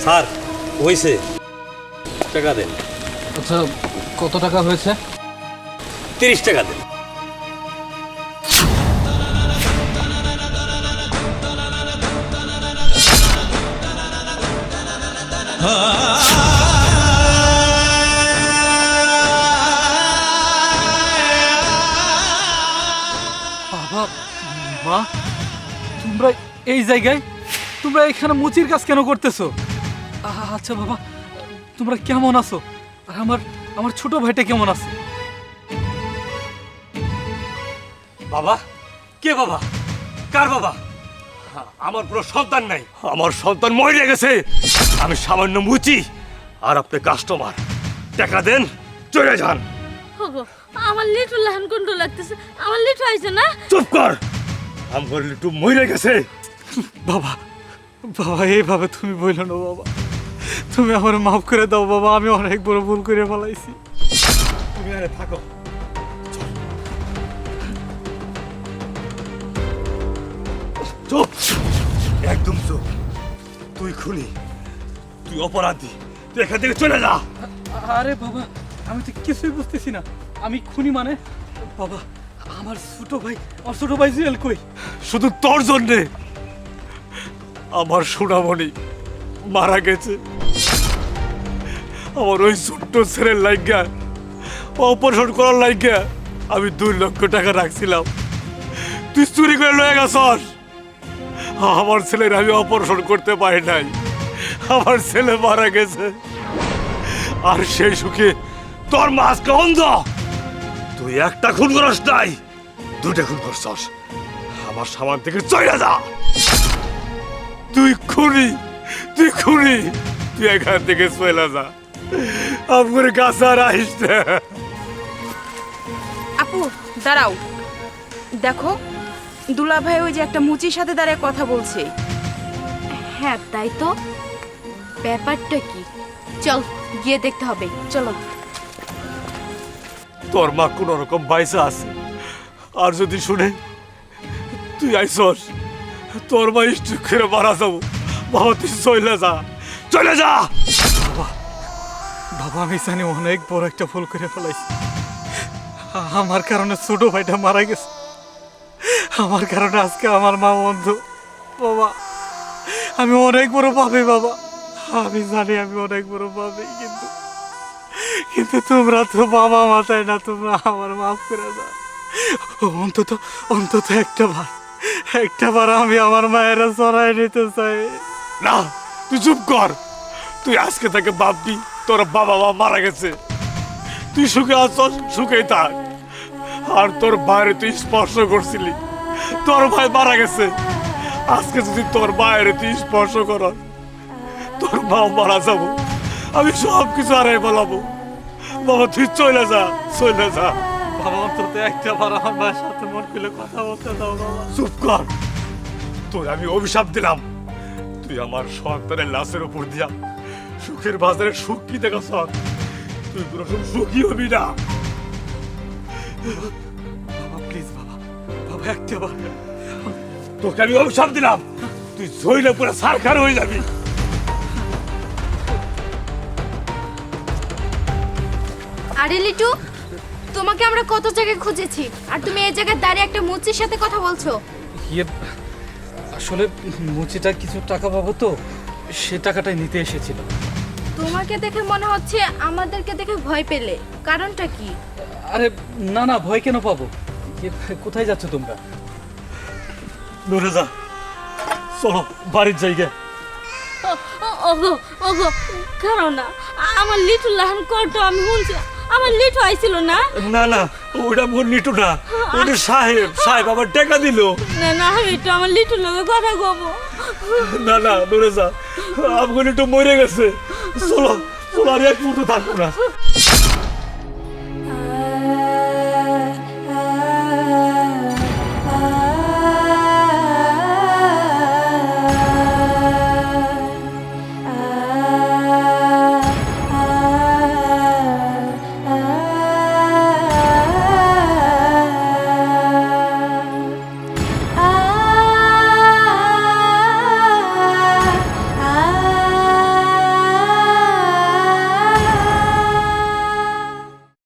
Sir হয়েছে, টাকা দেন। আচ্ছা, কত টাকা হয়েছে? 30 টাকা দেন। বাবা, মা, তোমরা এই জায়গায়, তোমরা এখানে মুচির কাজ কেন করতেছো? আচ্ছা বাবা, তোমরা কেমন আছো? আর আমার আমার ছোট ভাইটা কেমন আছে? বাবা? কে বাবা? কার বাবা? আমার পুরো সন্তান নাই, আমার সন্তান মরে গেছে। আমি সামান্য মুচি আর আপনি কাস্টমার। টাকা দেন, চলে যান। ওগো, আমার লিটু লাহান কোনটা লাগতেছে? আমার লিটু আইছে না? চুপ কর, আমার লিটু মরে গেছে। বাবা, বাবা এইভাবে তুমি বললো না বাবা, তুমি আমার মাফ করে দাও বাবা, আমি অনেক বড় ভুল করে ফেলাইছি। তুমি আরে থাকো। চুপ, একদম চুপ। তুই খুনি, তুই অপরাধী, তুই এখান থেকে চলে যা। আরে বাবা, আমি তো কিছুই বুঝতেছি না। আমি খুনি মানে? বাবা, আমার ছোট ভাই জুয়েল কই? শুধু তোর জন্যে আমার সোনামণি মারা গেছে। আমার ওই ছোট্ট ছেলের লাইগা অপারেশন করার লাইগা আমি 2 লক্ষ টাকা রাখছিলাম, তুই চুরি করে লয়ে গেছস। আমার ছেলের আমি অপারেশন করতে পারি নাই, আমার ছেলে মারা গেছে। আর সেই সুখে তোর মা আজকে অন্ধ। তুই একটা খুন করস নাই, 2টা খুন করছস। আমার সামান থেকে চলে যা। তুই খুনি, তুই খুনি, তুই এখান থেকে চলে যা। আমার কাছে আর আসিস না। আপু দাঁড়াও, দেখো দুলা ভাই ওই যে একটা মুচির সাথে দাঁড়িয়ে কথা বলছে। হ্যাঁ তাই তো, ব্যাপারটা কি? চল গিয়ে দেখতে হবে, চলো। তোর মা কোন রকম বাইসা আছে, আর যদি শুনে তুই আইসস, তোর মা স্ট্রোক করে মারা যাবো। বাবা তুই চলে যা, চলে যা। বাবা, আমি জানি অনেক বড় একটা ভুল করে ফেলাইছি। আমার কারণে ছোট ভাইটা মারা গেছে, আমার কারণে আজকে আমার মা অন্ধ। বাবা, আমি অনেক বড় পাপী বাবা, আমি জানি আমি অনেক বড় পাপী, কিন্তু তোমরা তো বাবা মাথায় না, তোমরা আমার মাফ করে দাও। অন্তত অন্তত একটা বার আমি আমার মায়েরা চড়াই নিতে চাই। না, তুই চুপ কর। তুই আজকে থেকে ভাববি তোর বাবা মা মারা গেছে। তুই সুখে আসছ, সুখেই থাক। আর তোর বাইরে তুই স্পর্শ করছিলি, তোর ভাই মারা গেছে। আজকে যদি তোর বাইরে তুই স্পর্শ কর, তোর মা মারা যাবো। আমি সব কিছু আরে বলাবো। বাবা তুই চলে যা, চলে যা। বাবা, অন্তত একটা বার আমার মায়ের সাথে মন খুলে কথা বলতে দাও বাবা। চুপ কর, তোর আমি অভিশাপ দিলাম। তুই আমার সন্তানের লাশের উপর দিয়া সুখের বাজারে সুখ কি দেখাস? তুই কোনো সুখী হবি না। বাবা প্লিজ বাবা, বাবা একটা বার। তোকে আমি অভিশাপ দিলাম, তুই জইলে পুরো সারখার হয়ে যাবি। আরে লিটু, তোমাকে আমরা কত জায়গায় খুঁজেছি, আর তুমি এই জায়গায় দাঁড়িয়ে একটা মুচির সাথে কথা বলছো। ইয়ে, আসলে মুচিটা কিছু টাকা পাবো তো, সে টাকাটাই নিতে এসেছিল। তোমাকে দেখে মনে হচ্ছে আমাদেরকে দেখে ভয় পেলে, কারণটা কি? আরে না না, ভয় কেন পাবো? ইয়ে, কোথায় যাচ্ছ তোমরা? নড়ে যা, চলো বাড়ির জায়গা। ওগো ওগো, কারণ না, আমার লিটু লাহান কলটা আমি শুনছি, আমার লিটু আইছিল না? না না, ওটা মোর লিটু না, ওটা সাহেব আমার টাকা দিল। না না, আমি একটু আমার লিটুর লগে কথা কব। না না, নড়ে যা, আমার লিটু মরে গেছে। চলো চলো, আর এক মুহূর্ত থাকবো না।